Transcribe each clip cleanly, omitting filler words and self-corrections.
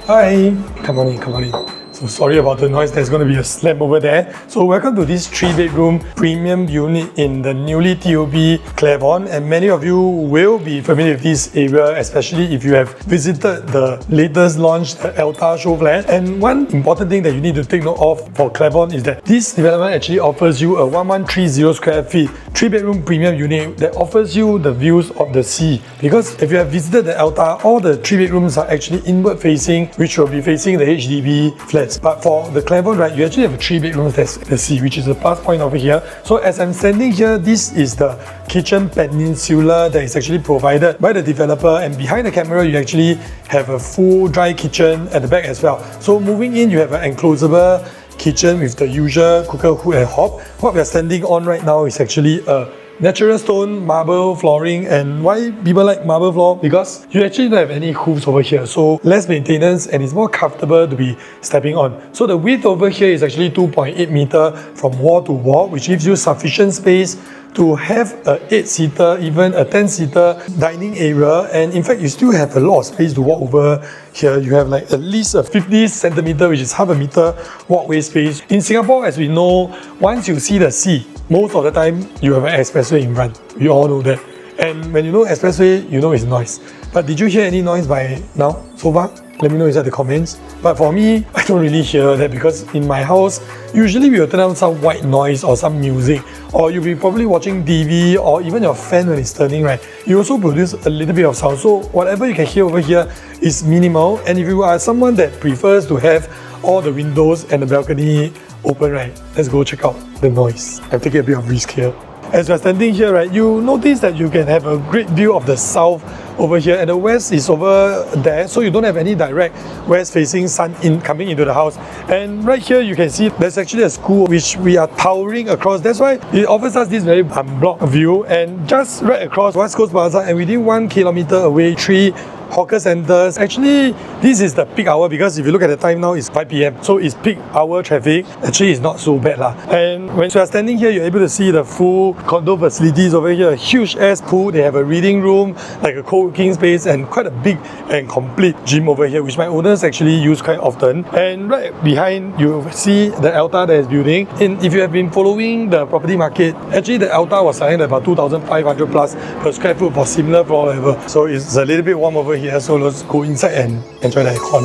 Hi, come on in. So sorry about the noise, there's going to be a slam over there. So welcome to this 3-bedroom premium unit in the newly TOB Clavon, and many of you will be familiar with this area, especially if you have visited the latest launch, the Alta show flat. And one important thing that you need to take note of for Clavon is that this development actually offers you a 1130 square feet 3-bedroom premium unit that offers you the views of the sea. Because if you have visited the Alta, all the 3 bedrooms are actually inward facing, which will be facing the HDB flats. But for the Clavon, right, you actually have a 3 bedrooms that's the sea, which is a plus point over here. So as I'm standing here, this is the kitchen peninsula that is actually provided by the developer, and behind the camera you actually have a full dry kitchen at the back as well. So moving in, you have an enclosable kitchen with the usual cooker hood and hob. What we are standing on right now is actually a natural stone marble flooring. And why people like marble floor? Because you actually don't have any hooves over here, so less maintenance and it's more comfortable to be stepping on. So the width over here is actually 2.8 meter from wall to wall, which gives you sufficient space to have a 8-seater, even a 10-seater dining area. And in fact, you still have a lot of space to walk over here. You have like at least a 50 centimeter, which is half a meter walkway space. In Singapore, as we know, once you see the sea, most of the time you have an expressway in front. We all know that. And when you know expressway, you know it's noise. But did you hear any noise by now, so far? Let me know inside the comments. But for me, I don't really hear that, because in my house, usually we will turn on some white noise or some music, or you'll be probably watching TV, or even your fan when it's turning, right? You also produce a little bit of sound. So whatever you can hear over here is minimal. And if you are someone that prefers to have all the windows and the balcony open, right, let's go check out the noise. I'm taking a bit of risk here. As we're standing here, right, you notice that you can have a great view of the south over here, and the west is over there, so you don't have any direct west facing sun coming into the house. And right here you can see there's actually a school which we are towering across. That's why it offers us this very unblocked view. And just right across West Coast Plaza, and within 1 kilometer away, 3 hawker centers. Actually, this is the peak hour, because if you look at the time now, it's 5 p.m. So it's peak hour traffic. Actually, it's not so bad lah. And when you are standing here, you're able to see the full condo facilities over here. A huge ass pool. They have a reading room, like a co-working space, and quite a big and complete gym over here, which my owners actually use quite often. And right behind, you see the Alta that is building. And if you have been following the property market, actually the Alta was selling at about 2,500 plus per square foot for similar floor level. So it's a little bit warm over here, so let's go inside and enjoy the aircon.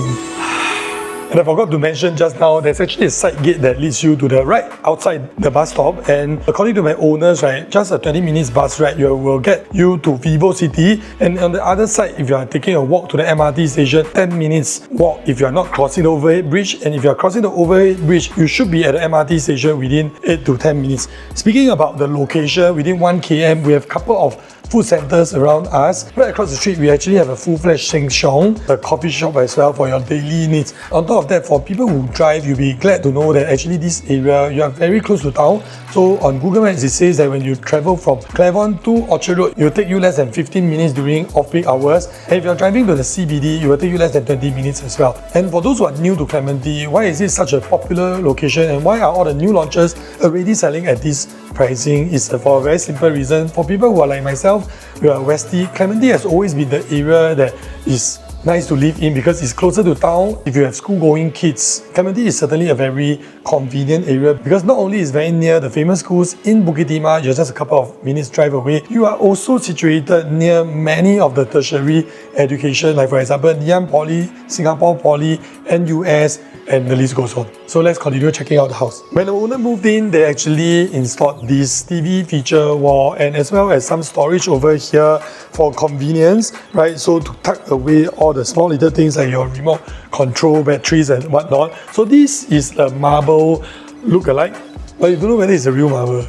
And I forgot to mention just now, there's actually a side gate that leads you to the right outside the bus stop. And according to my owners, right, just a 20 minutes bus ride will get you to Vivo City. And on the other side, if you are taking a walk to the MRT station, 10 minutes walk if you are not crossing the overhead bridge. And if you are crossing the overhead bridge, you should be at the MRT station within 8 to 10 minutes. Speaking about the location, within 1 km, we have a couple of food centers around us. Right across the street, we actually have a full-fledged Sheng Siong, a coffee shop as well for your daily needs. On top of that, for people who drive, you'll be glad to know that actually this area, you are very close to town. So on Google Maps, it says that when you travel from Clavon to Orchard Road, it will take you less than 15 minutes during off-peak hours. And if you're driving to the CBD, it will take you less than 20 minutes as well. And for those who are new to Clementi, why is it such a popular location, and why are all the new launches already selling at this pricing? Is for a very simple reason. For people who are like myself, we are Westie, Clementi has always been the area that is nice to live in because it's closer to town. If you have school-going kids, Clementi is certainly a very convenient area, because not only is very near the famous schools in Bukit Timah, you're just a couple of minutes drive away, you are also situated near many of the tertiary education, like for example, Ngee Poly, Singapore Poly, NUS, and the list goes on. So let's continue checking out the house. When the owner moved in, they actually installed this TV feature wall, and as well as some storage over here for convenience, right? So to tuck away all the small little things like your remote control, batteries and whatnot. So this is a marble look-alike, but you don't know whether it's a real marble.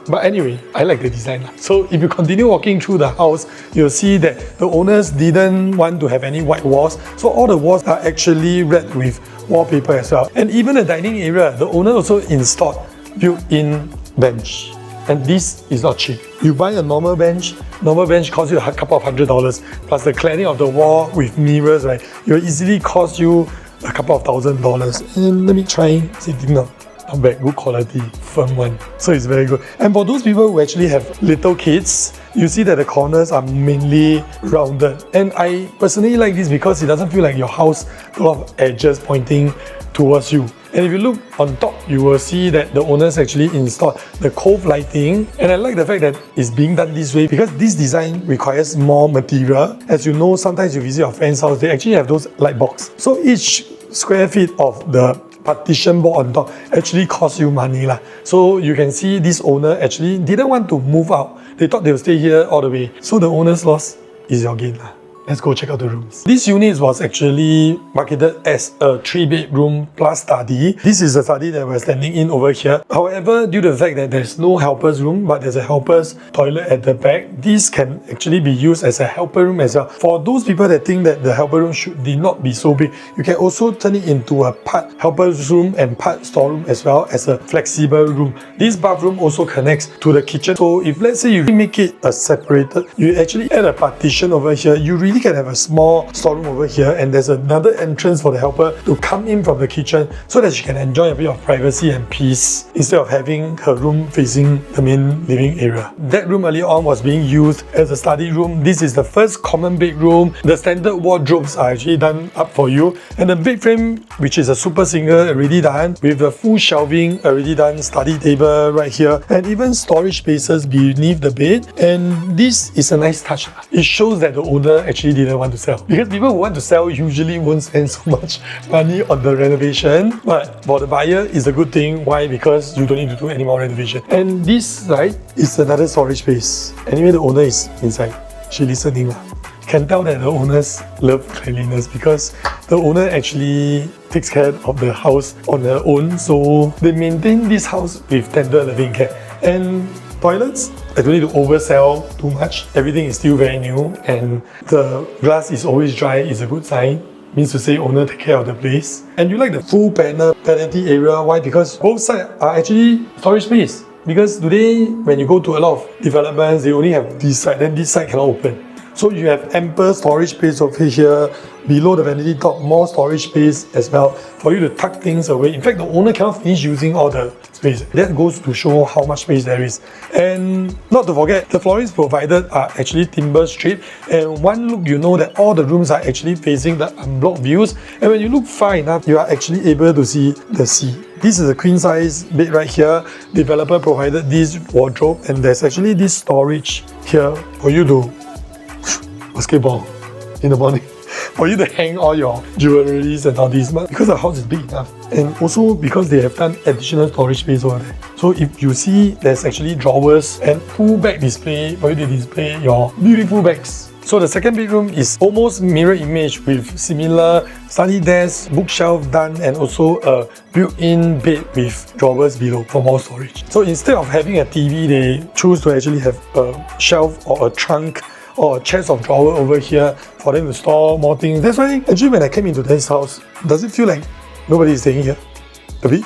But anyway, I like the design. So if you continue walking through the house, you'll see that the owners didn't want to have any white walls. So all the walls are actually red with wallpaper as well. And even the dining area, the owner also installed built-in bench. And this is not cheap. You buy a normal bench costs you a couple of $100, plus the cladding of the wall with mirrors, right? It will easily cost you a couple of $1,000. And let me try sitting down. not bad, good quality, firm one. So it's very good. And for those people who actually have little kids, you see that the corners are mainly rounded. And I personally like this because it doesn't feel like your house got a lot of edges pointing towards you. And if you look on top, you will see that the owners actually installed the cove lighting. And I like the fact that it's being done this way because this design requires more material. As you know, sometimes you visit your friend's house, they actually have those light box. So each square feet of the partition board on top actually costs you money. So you can see this owner actually didn't want to move out. They thought they'll stay here all the way. So the owner's loss is your gain. Let's go check out the rooms. This unit was actually marketed as a 3-bedroom plus study. This is the study that we're standing in over here. However, due to the fact that there's no helper's room, but there's a helper's toilet at the back, this can actually be used as a helper room as well. For those people that think that the helper room did not be so big, you can also turn it into a part helper's room and part storeroom as well as a flexible room. This bathroom also connects to the kitchen. So if let's say you make it a separated, you actually add a partition over here, you really can have a small storeroom over here, and there's another entrance for the helper to come in from the kitchen so that she can enjoy a bit of privacy and peace instead of having her room facing the main living area. That room earlier on was being used as a study room. This is the first common bedroom. The standard wardrobes are actually done up for you, and the bed frame, which is a super single, already done with the full shelving already done, study table right here, and even storage spaces beneath the bed. And this is a nice touch. It shows that the owner actually didn't want to sell, because people who want to sell usually won't spend so much money on the renovation. But for the buyer, it's a good thing. Why? Because you don't need to do any more renovation. And this side is another storage space. Anyway, the owner is inside. She listening. Can tell that the owners love cleanliness because the owner actually takes care of the house on her own. So they maintain this house with tender loving care. And toilets, I don't need to oversell too much. Everything is still very new, and the glass is always dry. Is a good sign. Means to say owner take care of the place. And you like the full panel vanity area. Why? Because both sides are actually storage space. Because today, when you go to a lot of developments, they only have this side, then this side cannot open. So you have ample storage space over here. Below the vanity top, more storage space as well for you to tuck things away. In fact, the owner cannot finish using all the space. That goes to show how much space there is. And not to forget, the floorings provided are actually timber strip. And one look, you know that all the rooms are actually facing the unblocked views. And when you look far enough, you are actually able to see the sea. This is a queen size bed right here. Developer provided this wardrobe, and there's actually this storage here for you to basketball in the morning. For you to hang all your jewelries and all these, but because the house is big enough, and also because they have done additional storage space over there. So if you see, there's actually drawers and full bag display for you to display your beautiful bags. So the second bedroom is almost mirror image with similar study desk, bookshelf done, and also a built-in bed with drawers below for more storage. So instead of having a TV, they choose to actually have a shelf or a trunk or a chest of drawer over here for them to store more things. That's why actually when I came into this house, does it feel like nobody is staying here? A bit?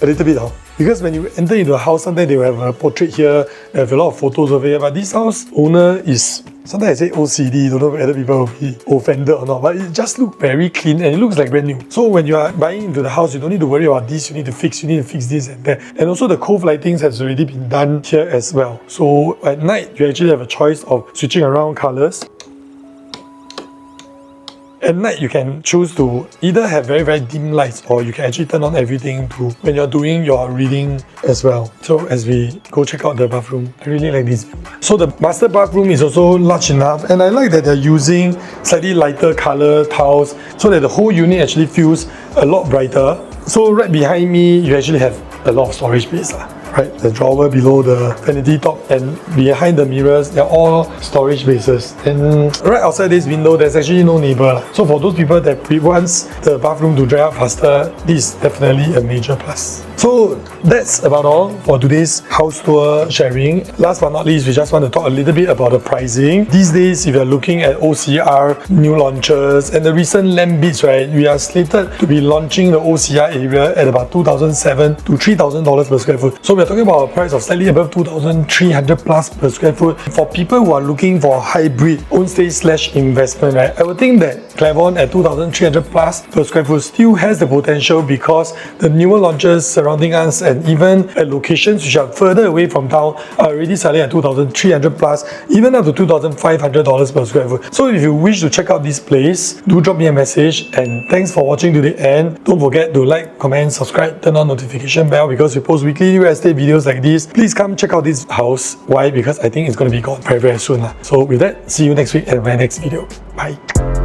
A little bit, huh? Because when you enter into a house, sometimes they will have a portrait here, they have a lot of photos over here, but this house owner is, sometimes I say OCD, don't know whether people will be offended or not, but it just looks very clean and it looks like brand new. So when you are buying into the house, you don't need to worry about this, you need to fix this and that. And also the cove lightings has already been done here as well. So at night, you actually have a choice of switching around colors. At night, you can choose to either have very, very dim lights, or you can actually turn on everything to when you're doing your reading as well. So as we go check out the bathroom, I really like this view. So the master bathroom is also large enough, and I like that they're using slightly lighter color tiles so that the whole unit actually feels a lot brighter. So right behind me, you actually have a lot of storage space. Right, the drawer below the vanity top, and behind the mirrors, they're all storage spaces. And right outside this window, there's actually no neighbor. So for those people that wants the bathroom to dry up faster, this is definitely a major plus. So that's about all for today's house tour sharing. Last but not least, we just want to talk a little bit about the pricing. These days, if you're looking at OCR new launches and the recent land bids, right, we are slated to be launching the OCR area at about $2,700 to $3,000 per square foot. So we're talking about a price of slightly above 2,300 plus per square foot. For people who are looking for hybrid own stay/investment, right, I would think that Clavon at 2,300 plus per square foot still has the potential because the newer launches surrounding us and even at locations which are further away from town are already selling at 2,300 plus, even up to $2,500 per square foot. So if you wish to check out this place, do drop me a message, and thanks for watching to the end. Don't forget to like, comment, subscribe, turn on notification bell because we post weekly real estate videos like this. Please come check out this house. Why? Because I think it's going to be gone very, very soon. So with that, see you next week at my next video. Bye.